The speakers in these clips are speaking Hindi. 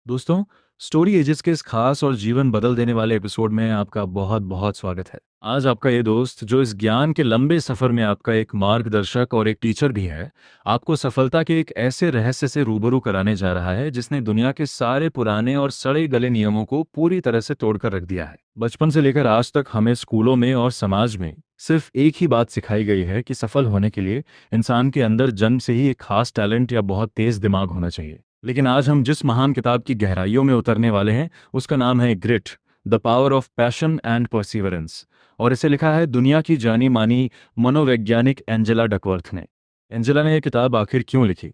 दोस्तों, स्टोरी एजेस के इस खास और जीवन बदल देने वाले एपिसोड में आपका बहुत बहुत स्वागत है। आज आपका ये दोस्त जो इस ज्ञान के लंबे सफर में आपका एक मार्गदर्शक और एक टीचर भी है, आपको सफलता के एक ऐसे रहस्य से रूबरू कराने जा रहा है जिसने दुनिया के सारे पुराने और सड़े गले नियमों को पूरी तरह से तोड़कर रख दिया है। बचपन से लेकर आज तक हमें स्कूलों में और समाज में सिर्फ एक ही बात सिखाई गई है कि सफल होने के लिए इंसान के अंदर जन्म से ही एक खास टैलेंट या बहुत तेज दिमाग होना चाहिए। लेकिन आज हम जिस महान किताब की गहराइयों में उतरने वाले हैं उसका नाम है grit, the power of passion and perseverance. और इसे लिखा है दुनिया की जानी मानी मनोवैज्ञानिक एंजेला डकवर्थ ने। एंजेला ने यह किताब आखिर क्यों लिखी?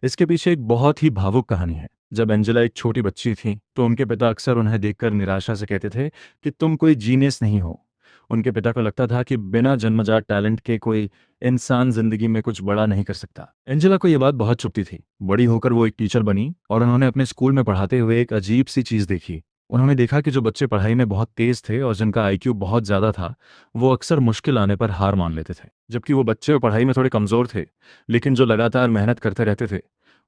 इसके पीछे एक बहुत ही भावुक कहानी है। जब एंजेला एक छोटी बच्ची थी तो उनके पिता अक्सर उन्हें देखकर निराशा से कहते थे कि तुम कोई जीनियस नहीं हो। उनके पिता को लगता था कि बिना जन्मजात टैलेंट के कोई इंसान जिंदगी में कुछ बड़ा नहीं कर सकता। एंजेला को यह बात बहुत चुभती थी। बड़ी होकर वो एक टीचर बनी और उन्होंने अपने स्कूल में पढ़ाते हुए एक अजीब सी चीज देखी। उन्होंने देखा कि जो बच्चे पढ़ाई में बहुत तेज थे और जिनका आईक्यू बहुत ज्यादा था, वो अक्सर मुश्किल आने पर हार मान लेते थे। जबकि वो बच्चे पढ़ाई में थोड़े कमजोर थे, लेकिन जो लगातार मेहनत करते रहते थे,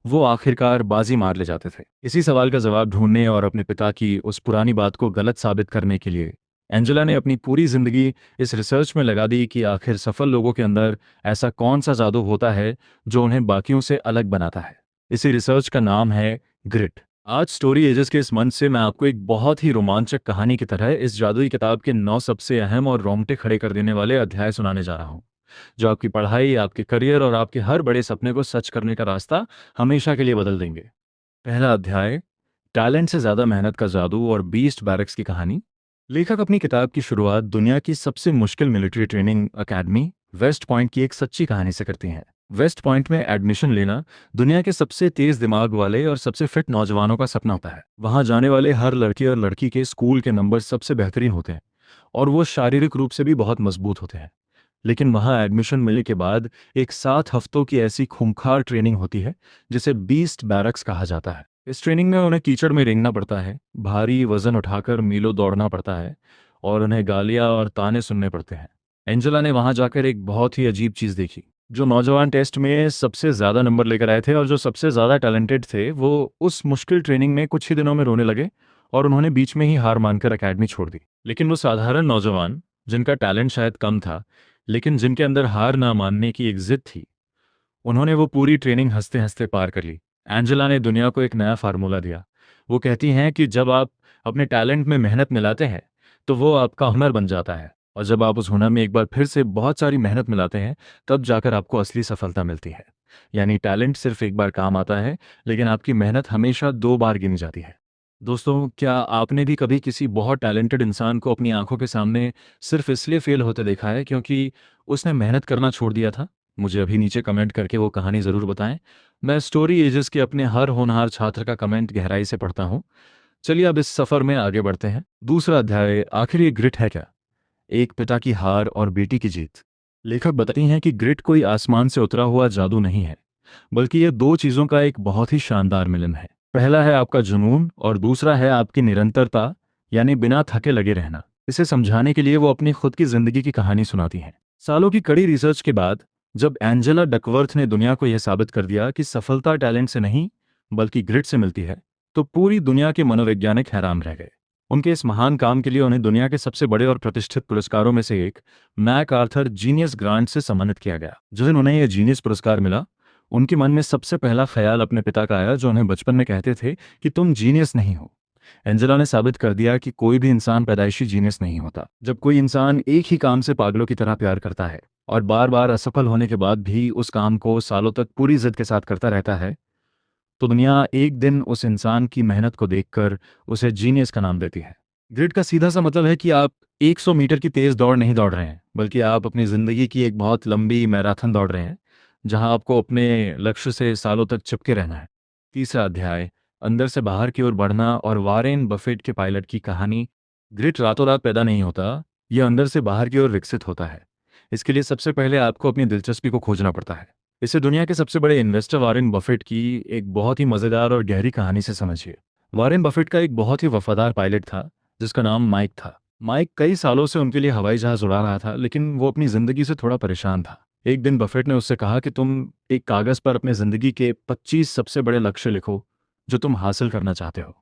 वो आखिरकार बाजी मार ले जाते थे। इसी सवाल का जवाब ढूंढने और अपने पिता की उस पुरानी बात को गलत साबित करने के लिए एंजेला ने अपनी पूरी जिंदगी इस रिसर्च में लगा दी कि आखिर सफल लोगों के अंदर ऐसा कौन सा जादू होता है जो उन्हें बाकियों से अलग बनाता है। इसी रिसर्च का नाम है ग्रिट। आज स्टोरी एजेस के इस मंच से मैं आपको एक बहुत ही रोमांचक कहानी की तरह इस जादुई किताब के 9 सबसे अहम और रोंगटे खड़े कर देने वाले अध्याय सुनाने जा रहा हूँ, जो आपकी पढ़ाई, आपके करियर और आपके हर बड़े सपने को सच करने का रास्ता हमेशा के लिए बदल देंगे। पहला अध्याय, टैलेंट से ज्यादा मेहनत का जादू और बीस्ट बैरक्स की कहानी। लेखक अपनी किताब की शुरुआत दुनिया की सबसे मुश्किल military training academy West Point की एक सच्ची कहानी से करती हैं। वेस्ट पॉइंट में एडमिशन लेना दुनिया के सबसे तेज दिमाग वाले और सबसे फिट नौजवानों का सपना होता है। वहां जाने वाले हर लड़के और लड़की के स्कूल के नंबर सबसे बेहतरीन होते हैं और वो शारीरिक रूप से भी बहुत मजबूत होते हैं। लेकिन वहां एडमिशन मिलने के बाद एक 7 हफ्तों की ऐसी खूंखार ट्रेनिंग होती है जिसे बीस्ट बैरक्स कहा जाता है। इस ट्रेनिंग में उन्हें कीचड़ में रेंगना पड़ता है, भारी वजन उठाकर मीलों दौड़ना पड़ता है और उन्हें गालियां और ताने सुनने पड़ते हैं। एंजेला ने वहां जाकर एक बहुत ही अजीब चीज देखी। जो नौजवान टेस्ट में सबसे ज्यादा नंबर लेकर आए थे और जो सबसे ज्यादा टैलेंटेड थे, वो उस मुश्किल ट्रेनिंग में कुछ ही दिनों में रोने लगे और उन्होंने बीच में ही हार मानकर अकेडमी छोड़ दी। लेकिन वो साधारण नौजवान, जिनका टैलेंट शायद कम था लेकिन जिनके अंदर हार ना मानने की एक जिद थी, उन्होंने वो पूरी ट्रेनिंग हंसते हंसते पार कर ली। एंजेला ने दुनिया को एक नया फार्मूला दिया। वो कहती हैं कि जब आप अपने टैलेंट में मेहनत मिलाते हैं तो वो आपका हुनर बन जाता है, और जब आप उस हुनर में एक बार फिर से बहुत सारी मेहनत मिलाते हैं तब जाकर आपको असली सफलता मिलती है। यानी टैलेंट सिर्फ एक बार काम आता है, लेकिन आपकी मेहनत हमेशा 2 बार गिनी जाती है। दोस्तों, क्या आपने भी कभी किसी बहुत टैलेंटेड इंसान को अपनी आंखों के सामने सिर्फ इसलिए फेल होते देखा है क्योंकि उसने मेहनत करना छोड़ दिया था? मुझे अभी नीचे कमेंट करके वो कहानी ज़रूर बताएं। मैं स्टोरी एजेस के अपने हर होनहार छात्र का कमेंट गहराई से पढ़ता हूँ। चलिए अब इस सफ़र में आगे बढ़ते हैं। दूसरा अध्याय, आखिर ये ग्रिट है क्या? एक पिता की हार और बेटी की जीत। लेखक बताती हैं कि ग्रिट कोई आसमान से उतरा हुआ जादू नहीं है, बल्कि ये 2 चीज़ों का एक बहुत ही शानदार मिलन है। पहला है आपका जुनून और दूसरा है आपकी निरंतरता, यानी बिना थके लगे रहना। इसे समझाने के लिए वो अपनी खुद की जिंदगी की कहानी सुनाती हैं। सालों की कड़ी रिसर्च के बाद जब एंजेला डकवर्थ ने दुनिया को यह साबित कर दिया कि सफलता टैलेंट से नहीं बल्कि ग्रिट से मिलती है, तो पूरी दुनिया के मनोवैज्ञानिक हैरान रह गए। उनके इस महान काम के लिए उन्हें दुनिया के सबसे बड़े और प्रतिष्ठित पुरस्कारों में से एक मैक आर्थर जीनियस ग्रांट से सम्मानित किया गया। जिस दिन उन्हें यह जीनियस पुरस्कार मिला, उनके मन में सबसे पहला ख्याल अपने पिता का आया, जो उन्हें बचपन में कहते थे कि तुम जीनियस नहीं हो। एंजेला ने साबित कर दिया कि कोई भी इंसान पैदाइशी जीनियस नहीं होता। जब कोई इंसान एक ही काम से पागलों की तरह प्यार करता है और बार बार असफल होने के बाद भी उस काम को सालों तक पूरी जिद के साथ करता रहता है, तो दुनिया एक दिन उस इंसान की मेहनत को देखकर उसे जीनियस का नाम देती है। ग्रिड का सीधा सा मतलब है कि आप 100 मीटर की तेज दौड़ नहीं दौड़ रहे हैं, बल्कि आप अपनी जिंदगी की एक बहुत लंबी मैराथन दौड़ रहे हैं, जहां आपको अपने लक्ष्य से सालों तक चिपके रहना है। तीसरा अध्याय, अंदर से बाहर की ओर बढ़ना और वॉरेन बफेट के पायलट की कहानी। ग्रिट रातों रात पैदा नहीं होता, यह अंदर से बाहर की ओर विकसित होता है। इसके लिए सबसे पहले आपको अपनी दिलचस्पी को खोजना पड़ता है। इसे दुनिया के सबसे बड़े इन्वेस्टर वॉरेन बफेट की एक बहुत ही मज़ेदार और गहरी कहानी से समझिए। वॉरेन बफेट का एक बहुत ही वफादार पायलट था जिसका नाम माइक था। माइक कई सालों से उनके लिए हवाई जहाज उड़ा रहा था, लेकिन वो अपनी ज़िंदगी से थोड़ा परेशान था। एक दिन बफेट ने उससे कहा कि तुम एक कागज़ पर अपने ज़िंदगी के 25 सबसे बड़े लक्ष्य लिखो जो तुम हासिल करना चाहते हो।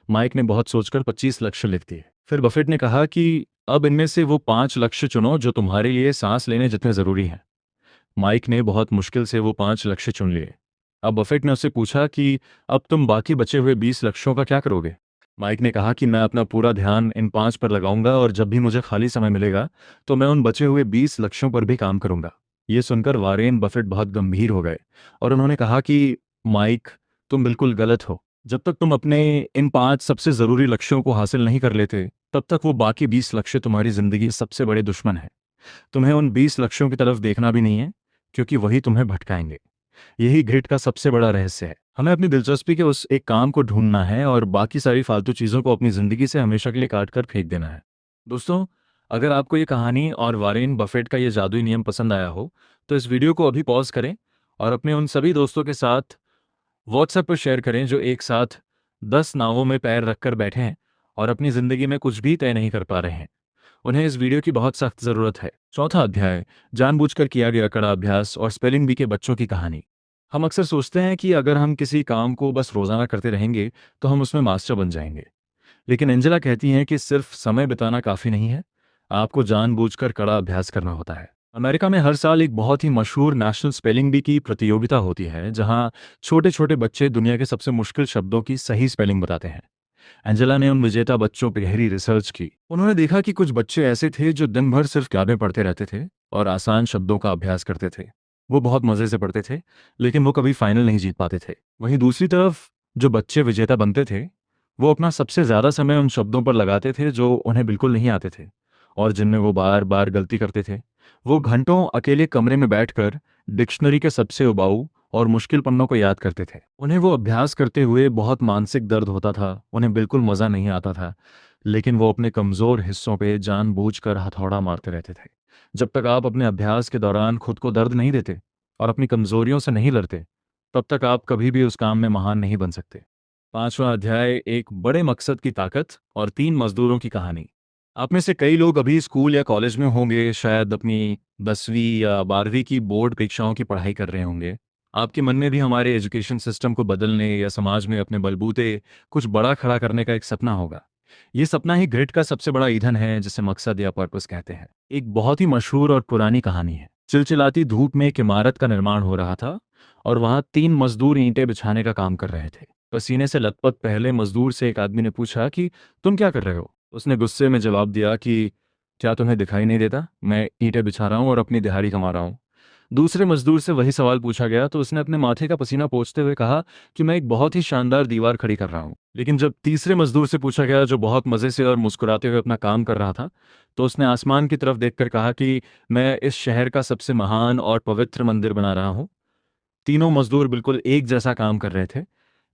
माइक ने बहुत सोचकर 25 लक्ष्य लिख दिए। फिर बफेट ने कहा कि अब इनमें से वो 5 लक्ष्य चुनो जो तुम्हारे लिए सांस लेने जितने ज़रूरी हैं। माइक ने बहुत मुश्किल से वो 5 लक्ष्य चुन लिए। अब बफेट ने उससे पूछा कि अब तुम बाकी बचे हुए 20 लक्ष्यों का क्या करोगे? माइक ने कहा कि मैं अपना पूरा ध्यान इन 5 पर लगाऊंगा और जब भी मुझे खाली समय मिलेगा तो मैं उन बचे हुए 20 लक्ष्यों पर भी काम करूंगा। ये सुनकर वॉरेन बफेट बहुत गंभीर हो गए और उन्होंने कहा कि माइक, तुम बिल्कुल गलत हो। जब तक तुम अपने इन 5 सबसे ज़रूरी लक्ष्यों को हासिल नहीं कर लेते, तब तक वो बाकी 20 लक्ष्य तुम्हारी ज़िंदगी के सबसे बड़े दुश्मन हैं। तुम्हें उन 20 लक्ष्यों की तरफ देखना भी नहीं है, क्योंकि वही तुम्हें भटकाएंगे। यही ग्रिड का सबसे बड़ा रहस्य है। हमें अपनी दिलचस्पी के उस एक काम को ढूंढना है और बाकी सारी फालतू चीज़ों को अपनी ज़िंदगी से हमेशा के लिए काट कर फेंक देना है। दोस्तों, अगर आपको ये कहानी और वॉरेन बफेट का ये जादुई नियम पसंद आया हो, तो इस वीडियो को अभी पॉज करें और अपने उन सभी दोस्तों के साथ व्हाट्सएप पर शेयर करें जो एक साथ 10 नावों में पैर रखकर बैठे हैं और अपनी ज़िंदगी में कुछ भी तय नहीं कर पा रहे हैं। उन्हें इस वीडियो की बहुत सख्त ज़रूरत है। चौथा अध्याय, जानबूझकर किया गया कड़ा अभ्यास और स्पेलिंग बी के बच्चों की कहानी। हम अक्सर सोचते हैं कि अगर हम किसी काम को बस रोज़ाना करते रहेंगे तो हम उसमें मास्टर बन जाएंगे। लेकिन एंजेला कहती हैं कि सिर्फ समय बिताना काफ़ी नहीं है, आपको जानबूझकर कड़ा अभ्यास करना होता है। अमेरिका में हर साल एक बहुत ही मशहूर नेशनल स्पेलिंग बी की प्रतियोगिता होती है, जहां छोटे छोटे बच्चे दुनिया के सबसे मुश्किल शब्दों की सही स्पेलिंग बताते हैं। एंजेला ने उन विजेता बच्चों पर गहरी रिसर्च की। उन्होंने देखा कि कुछ बच्चे ऐसे थे जो दिन भर सिर्फ किताबें पढ़ते रहते थे और आसान शब्दों का अभ्यास करते थे। वो बहुत मज़े से पढ़ते थे, लेकिन वो कभी फाइनल नहीं जीत पाते थे। वहीं दूसरी तरफ जो बच्चे विजेता बनते थे, वो अपना सबसे ज़्यादा समय उन शब्दों पर लगाते थे जो उन्हें बिल्कुल नहीं आते थे और जिनमें वो बार बार गलती करते थे। वो घंटों अकेले कमरे में बैठकर डिक्शनरी के सबसे उबाऊ और मुश्किल पन्नों को याद करते थे। उन्हें वो अभ्यास करते हुए बहुत मानसिक दर्द होता था, उन्हें बिल्कुल मज़ा नहीं आता था, लेकिन वो अपने कमज़ोर हिस्सों पे जानबूझकर हथौड़ा मारते रहते थे। जब तक आप अपने अभ्यास के दौरान खुद को दर्द नहीं देते और अपनी कमज़ोरियों से नहीं लड़ते, तब तक आप कभी भी उस काम में महान नहीं बन सकते। 5वां अध्याय, एक बड़े मकसद की ताकत और 3 मज़दूरों की कहानी। आप में से कई लोग अभी स्कूल या कॉलेज में होंगे, शायद अपनी 10वीं या 12वीं की बोर्ड परीक्षाओं की पढ़ाई कर रहे होंगे। आपके मन में भी हमारे एजुकेशन सिस्टम को बदलने या समाज में अपने बलबूते कुछ बड़ा खड़ा करने का एक सपना होगा। ये सपना ही ग्रिड का सबसे बड़ा ईंधन है, जिसे मकसद या पर्पस कहते हैं। एक बहुत ही मशहूर और पुरानी कहानी है। चिलचिलाती धूप में एक इमारत का निर्माण हो रहा था और वहाँ 3 मजदूर ईंटें बिछाने का काम कर रहे थे। पसीने से लथपथ पहले मजदूर से एक आदमी ने पूछा कि तुम क्या कर रहे हो? उसने गुस्से में जवाब दिया कि क्या तुम्हें दिखाई नहीं देता? मैं ईंटें बिछा रहा हूँ और अपनी दिहाड़ी कमा रहा हूँ। दूसरे मजदूर से वही सवाल पूछा गया तो उसने अपने माथे का पसीना पोंछते हुए कहा कि मैं एक बहुत ही शानदार दीवार खड़ी कर रहा हूँ। लेकिन जब तीसरे मजदूर से पूछा गया, जो बहुत मज़े से और मुस्कुराते हुए अपना काम कर रहा था, तो उसने आसमान की तरफ देखकर कहा कि मैं इस शहर का सबसे महान और पवित्र मंदिर बना रहा हूँ। तीनों मजदूर बिल्कुल एक जैसा काम कर रहे थे,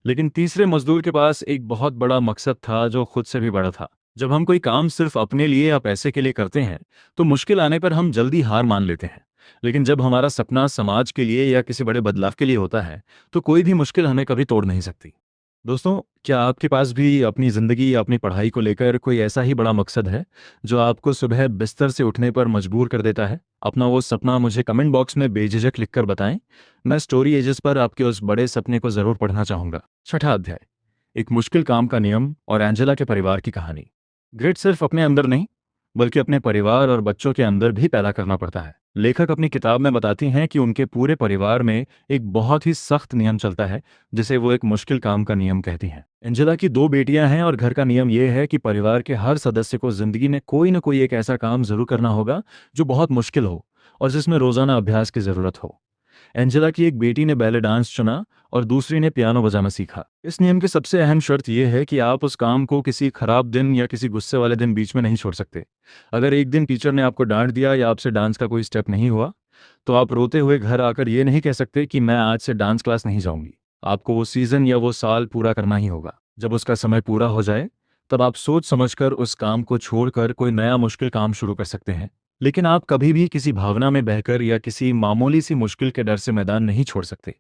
लेकिन तीसरे मजदूर के पास एक बहुत बड़ा मकसद था जो खुद से भी बड़ा था। जब हम कोई काम सिर्फ अपने लिए या पैसे के लिए करते हैं, तो मुश्किल आने पर हम जल्दी हार मान लेते हैं। लेकिन जब हमारा सपना समाज के लिए या किसी बड़े बदलाव के लिए होता है, तो कोई भी मुश्किल हमें कभी तोड़ नहीं सकती। दोस्तों, क्या आपके पास भी अपनी ज़िंदगी या अपनी पढ़ाई को लेकर कोई ऐसा ही बड़ा मकसद है, जो आपको सुबह बिस्तर से उठने पर मजबूर कर देता है? अपना वो सपना मुझे कमेंट बॉक्स में बेझिझक लिखकर बताएं। मैं स्टोरी एजेस पर आपके उस बड़े सपने को ज़रूर पढ़ना चाहूँगा। 6वां अध्याय, एक मुश्किल काम का नियम और एंजेला के परिवार की कहानी। ग्रिड सिर्फ अपने अंदर नहीं, बल्कि अपने परिवार और बच्चों के अंदर भी पैदा करना पड़ता है। लेखक अपनी किताब में बताती हैं कि उनके पूरे परिवार में एक बहुत ही सख्त नियम चलता है, जिसे वो एक मुश्किल काम का नियम कहती हैं। एंजेला की 2 बेटियां हैं और घर का नियम यह है कि परिवार के हर सदस्य को जिंदगी में कोई न कोई एक ऐसा काम जरूर करना होगा जो बहुत मुश्किल हो और जिसमें रोजाना अभ्यास की जरूरत हो। एंजेला की एक बेटी ने बैले डांस चुना और दूसरी ने पियानो बजाना सीखा। इस नियम की सबसे अहम शर्त यह है कि आप उस काम को किसी खराब दिन या किसी गुस्से वाले दिन बीच में नहीं छोड़ सकते। अगर एक दिन टीचर ने आपको डांट दिया या आपसे डांस का कोई स्टेप नहीं हुआ, तो आप रोते हुए घर आकर ये नहीं कह सकते कि मैं आज से डांस क्लास नहीं जाऊंगी। आपको वो सीजन या वो साल पूरा करना ही होगा। जब उसका समय पूरा हो जाए, तब आप सोच समझकर उस काम को छोड़कर कोई नया मुश्किल काम शुरू कर सकते हैं। लेकिन आप कभी भी किसी भावना में बहकर या किसी मामूली सी मुश्किल के डर से मैदान नहीं छोड़ सकते।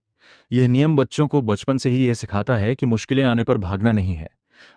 यह नियम बच्चों को बचपन से ही यह सिखाता है कि मुश्किलें आने पर भागना नहीं है,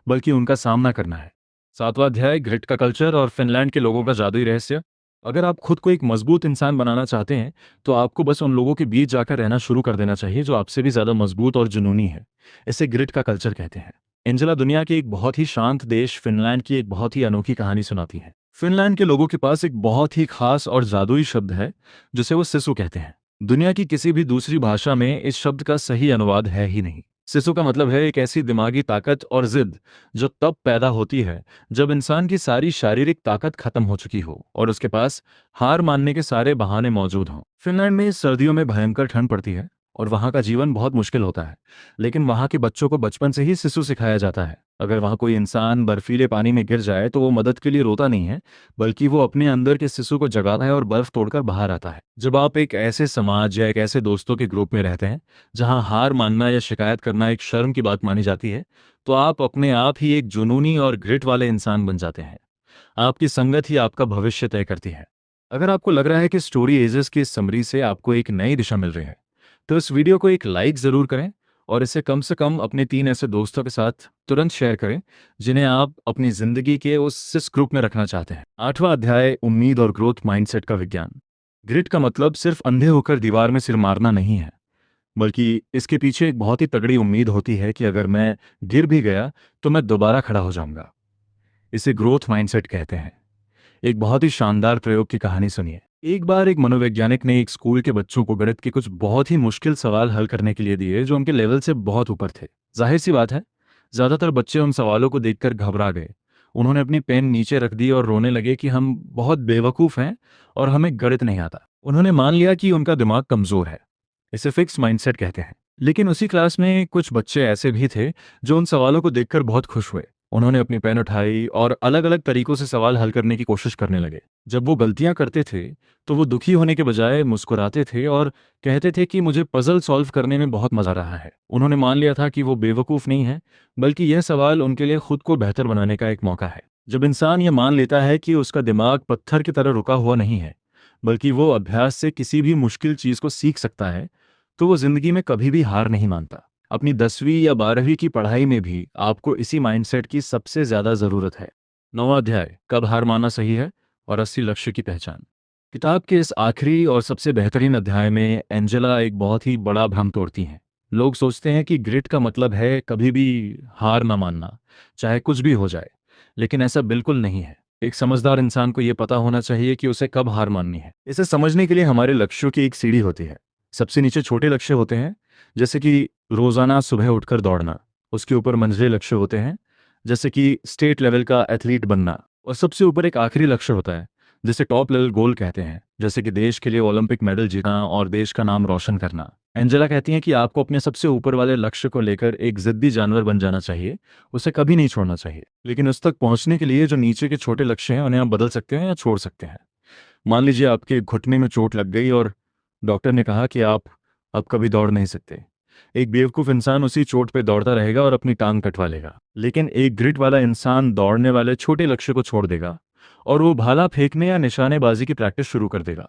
बल्कि उनका सामना करना है। 7वां अध्याय, ग्रिट का कल्चर और फिनलैंड के लोगों का जादुई रहस्य। अगर आप खुद को एक मजबूत इंसान बनाना चाहते हैं, तो आपको बस उन लोगों के बीच जाकर रहना शुरू कर देना चाहिए जो आपसे भी ज़्यादा मजबूत और जुनूनी है। इसे ग्रिट का कल्चर कहते हैं। एंजेला दुनिया के एक बहुत ही शांत देश फिनलैंड की एक बहुत ही अनोखी कहानी सुनाती है। फिनलैंड के लोगों के पास एक बहुत ही खास और जादुई शब्द है जिसे वो सिसु कहते हैं। दुनिया की किसी भी दूसरी भाषा में इस शब्द का सही अनुवाद है ही नहीं। सिसु का मतलब है एक ऐसी दिमागी ताकत और जिद जो तब पैदा होती है जब इंसान की सारी शारीरिक ताकत खत्म हो चुकी हो और उसके पास हार मानने के सारे बहाने मौजूद हों। फिनलैंड में सर्दियों में भयंकर ठंड पड़ती है और वहाँ का जीवन बहुत मुश्किल होता है, लेकिन वहाँ के बच्चों को बचपन से ही सिसु सिखाया जाता है। अगर वहाँ कोई इंसान बर्फीले पानी में गिर जाए तो वो मदद के लिए रोता नहीं है, बल्कि वो अपने अंदर के सिसु को जगाता है और बर्फ तोड़कर बाहर आता है। जब आप एक ऐसे समाज या एक ऐसे दोस्तों के ग्रुप में रहते हैं जहाँ हार मानना या शिकायत करना एक शर्म की बात मानी जाती है, तो आप अपने आप ही एक जुनूनी और ग्रिट वाले इंसान बन जाते हैं। आपकी संगत ही आपका भविष्य तय करती है। अगर आपको लग रहा है कि स्टोरी एजेस की इस समरी से आपको एक नई दिशा मिल रही है, तो इस वीडियो को एक लाइक ज़रूर करें और इसे कम से कम अपने 3 ऐसे दोस्तों के साथ तुरंत शेयर करें जिन्हें आप अपनी ज़िंदगी के उस सिस ग्रुप में रखना चाहते हैं। 8वां अध्याय, उम्मीद और ग्रोथ माइंडसेट का विज्ञान। ग्रिट का मतलब सिर्फ अंधे होकर दीवार में सिर मारना नहीं है, बल्कि इसके पीछे एक बहुत ही तगड़ी उम्मीद होती है कि अगर मैं गिर भी गया तो मैं दोबारा खड़ा हो जाऊंगा। इसे ग्रोथ माइंडसेट कहते हैं। एक बहुत ही शानदार प्रयोग की कहानी सुनिए। एक बार एक मनोवैज्ञानिक ने एक स्कूल के बच्चों को गणित के कुछ बहुत ही मुश्किल सवाल हल करने के लिए दिए जो उनके लेवल से बहुत ऊपर थे। जाहिर सी बात है, ज्यादातर बच्चे उन सवालों को देखकर घबरा गए। उन्होंने अपनी पेन नीचे रख दी और रोने लगे कि हम बहुत बेवकूफ हैं और हमें गणित नहीं आता। उन्होंने मान लिया कि उनका दिमाग कमजोर है। इसे फिक्स माइंडसेट कहते हैं। लेकिन उसी क्लास में कुछ बच्चे ऐसे भी थे जो उन सवालों को देखकर बहुत खुश हुए। उन्होंने अपनी पेन उठाई और अलग अलग तरीकों से सवाल हल करने की कोशिश करने लगे। जब वो गलतियां करते थे तो वो दुखी होने के बजाय मुस्कुराते थे और कहते थे कि मुझे पजल सॉल्व करने में बहुत मजा रहा है। उन्होंने मान लिया था कि वो बेवकूफ नहीं है, बल्कि यह सवाल उनके लिए खुद को बेहतर बनाने का एक मौका है। जब इंसान यह मान लेता है कि उसका दिमाग पत्थर की तरह रुका हुआ नहीं है, बल्कि वो अभ्यास से किसी भी मुश्किल चीज को सीख सकता है, तो वो जिंदगी में कभी भी हार नहीं मानता। अपनी 10वीं या 12वीं की पढ़ाई में भी आपको इसी माइंडसेट की सबसे ज्यादा जरूरत है। 9वां अध्याय, कब हार मानना सही है और असली लक्ष्य की पहचान। किताब के इस आखिरी और सबसे बेहतरीन अध्याय में एंजेला एक बहुत ही बड़ा भ्रम तोड़ती हैं। लोग सोचते हैं कि ग्रिट का मतलब है कभी भी हार ना मानना, चाहे कुछ भी हो जाए। लेकिन ऐसा बिल्कुल नहीं है। एक समझदार इंसान को यह पता होना चाहिए कि उसे कब हार माननी है। इसे समझने के लिए हमारे लक्ष्यों की एक सीढ़ी होती है। सबसे नीचे छोटे लक्ष्य होते हैं, जैसे कि रोजाना सुबह उठकर दौड़ना। उसके ऊपर मंझले लक्ष्य होते हैं, जैसे कि स्टेट लेवल का एथलीट बनना। और सबसे ऊपर एक आखिरी लक्ष्य होता है जिसे टॉप लेवल गोल कहते हैं, जैसे कि देश के लिए ओलंपिक मेडल जीतना और देश का नाम रोशन करना। एंजेला कहती हैं कि आपको अपने सबसे ऊपर वाले लक्ष्य को लेकर एक जिद्दी जानवर बन जाना चाहिए, उसे कभी नहीं छोड़ना चाहिए। लेकिन उस तक पहुंचने के लिए जो नीचे के छोटे लक्ष्य हैं उन्हें आप बदल सकते हैं या छोड़ सकते हैं। मान लीजिए आपके घुटने में चोट लग गई और डॉक्टर ने कहा कि आप अब कभी दौड़ नहीं सकते। एक बेवकूफ इंसान उसी चोट पे दौड़ता रहेगा और अपनी टांग कटवा लेगा। लेकिन एक ग्रिट वाला इंसान दौड़ने वाले छोटे लक्ष्य को छोड़ देगा और वो भाला फेंकने या निशानेबाजी की प्रैक्टिस शुरू कर देगा।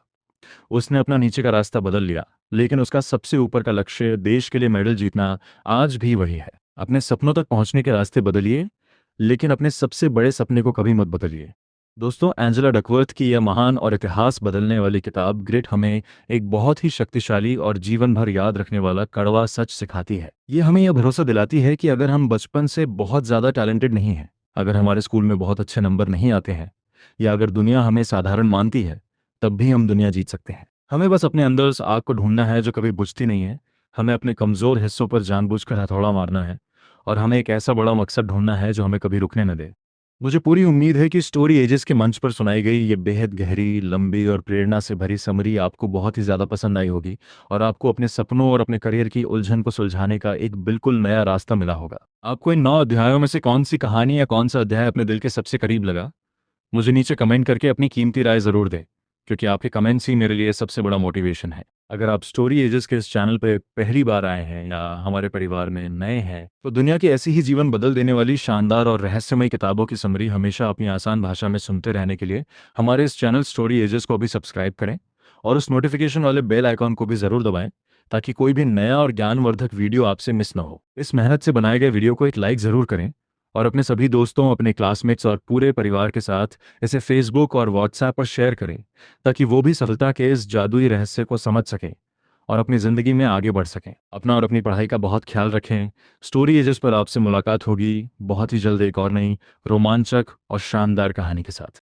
उसने अपना नीचे का रास्ता बदल लिया, लेकिन उसका सबसे ऊपर का लक्ष्य, देश के लिए मेडल जीतना, आज भी वही है। अपने सपनों तक पहुंचने के रास्ते बदलिए, लेकिन अपने सबसे बड़े सपने को कभी मत बदलिए। दोस्तों, एंजेला डकवर्थ की यह महान और इतिहास बदलने वाली किताब ग्रिट हमें एक बहुत ही शक्तिशाली और जीवन भर याद रखने वाला कड़वा सच सिखाती है। ये हमें यह भरोसा दिलाती है कि अगर हम बचपन से बहुत ज़्यादा टैलेंटेड नहीं हैं, अगर हमारे स्कूल में बहुत अच्छे नंबर नहीं आते हैं, या अगर दुनिया हमें साधारण मानती है, तब भी हम दुनिया जीत सकते हैं। हमें बस अपने अंदर उस आग को ढूंढना है जो कभी बुझती नहीं है। हमें अपने कमज़ोर हिस्सों पर जानबूझकर हथौड़ा मारना है और हमें एक ऐसा बड़ा मकसद ढूंढना है जो हमें कभी रुकने न दे। मुझे पूरी उम्मीद है कि स्टोरी एजेस के मंच पर सुनाई गई ये बेहद गहरी, लंबी और प्रेरणा से भरी समरी आपको बहुत ही ज़्यादा पसंद आई होगी और आपको अपने सपनों और अपने करियर की उलझन को सुलझाने का एक बिल्कुल नया रास्ता मिला होगा। आपको इन 9 अध्यायों में से कौन सी कहानी या कौन सा अध्याय अपने दिल के सबसे करीब लगा? मुझे नीचे कमेंट करके अपनी कीमती राय ज़रूर दें, क्योंकि आपके कमेंट्स ही मेरे लिए सबसे बड़ा मोटिवेशन है। अगर आप स्टोरी एजेस के इस चैनल पे पहली बार आए हैं या हमारे परिवार में नए हैं, तो दुनिया की ऐसी ही जीवन बदल देने वाली शानदार और रहस्यमय किताबों की समरी हमेशा अपनी आसान भाषा में सुनते रहने के लिए हमारे इस चैनल स्टोरी एजेस को भी सब्सक्राइब करें और उस नोटिफिकेशन वाले बेल आइकॉन को भी ज़रूर दबाएं, ताकि कोई भी नया और ज्ञानवर्धक वीडियो आपसे मिस न हो। इस मेहनत से बनाए गए वीडियो को एक लाइक ज़रूर करें और अपने सभी दोस्तों, अपने क्लासमेट्स और पूरे परिवार के साथ इसे फेसबुक और व्हाट्सएप पर शेयर करें, ताकि वो भी सफलता के इस जादुई रहस्य को समझ सकें और अपनी ज़िंदगी में आगे बढ़ सकें। अपना और अपनी पढ़ाई का बहुत ख्याल रखें। स्टोरी एजेस पर आपसे मुलाकात होगी बहुत ही जल्द एक और नई रोमांचक और शानदार कहानी के साथ।